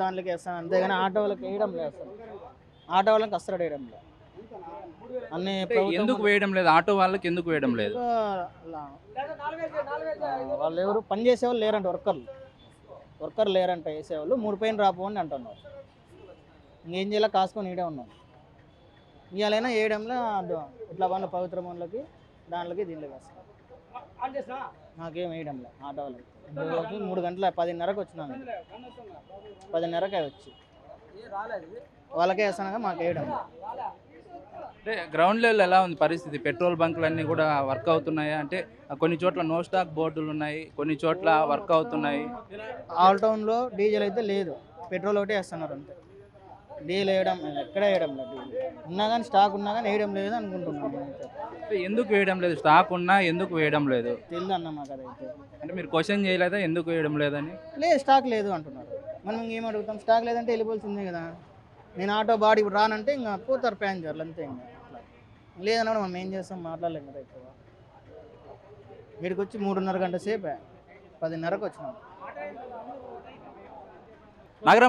దాంట్లోకి వేస్తాను, అంతేగాని ఆటో వాళ్ళకి వేయడం లేదు అసలు. ఆటో వాళ్ళకి అస్సలు వేయడం లేదు. అన్ని ఎందుకు వేయడం లేదు? ఆటో వాళ్ళకి ఎందుకు వేయడం లేదు? వాళ్ళు ఎవరు పని చేసేవాళ్ళు లేరంట, వర్కర్ లేరంట వేసేవాళ్ళు. 3 పైన రాపోండి అంటున్నారు. ఇంకేం చేయాలి, కాసుకొని ఈడే ఉన్నాం. ఇవాళైనా వేయడంలో ఇట్లా వాళ్ళ పవిత్ర మనలకి దాంట్లోకి దీంట్లోకి వేస్తాం. నాకేం వేయడంలో ఆటో వాళ్ళకి 3 గంటల 10:30కి వచ్చినాను. 10:30కి వచ్చి వాళ్ళకే వేస్తాను, మాకు వేయడం. అంటే గ్రౌండ్ లెవెల్ ఎలా ఉంది పరిస్థితి? పెట్రోల్ బంకులన్నీ కూడా వర్క్ అవుతున్నాయా? అంటే కొన్ని చోట్ల నో స్టాక్ బోర్డులు ఉన్నాయి, కొన్ని చోట్ల వర్క్ అవుతున్నాయి. ఆల్ టౌన్లో డీజిల్ అయితే లేదు, పెట్రోల్ ఒకటే వేస్తున్నారు అంతే. డీజిల్ వేయడం ఎక్కడ వేయడం లేదు. డీజిల్ ఉన్నా కానీ, స్టాక్ ఉన్నా కానీ వేయడం లేదు అనుకుంటున్నాను నేనైతే. అంటే ఎందుకు వేయడం లేదు? స్టాక్ ఉన్నా ఎందుకు వేయడం లేదు? తెలియదు అన్న మాకు అదైతే. అంటే మీరు క్వశ్చన్ చేయలేదా ఎందుకు వేయడం లేదని? లేదు, స్టాక్ లేదు అంటున్నారు. మనం ఇంకేం అడుగుతాం? స్టాక్ లేదంటే వెళ్ళిపోవాల్సిందే కదా. నేను ఆటో బాడీ ఇప్పుడు రానంటే ఇంకా పోతారు ప్యాసింజర్లు అంతే. ఇంకా అట్లా లేదన్నప్పుడు మనం ఏం చేస్తాం? మాట్లాడలేం కదా ఎక్కువ. వీడికి వచ్చి 3:30 గంట సేపే, 10:30కి వచ్చినాం. నగరం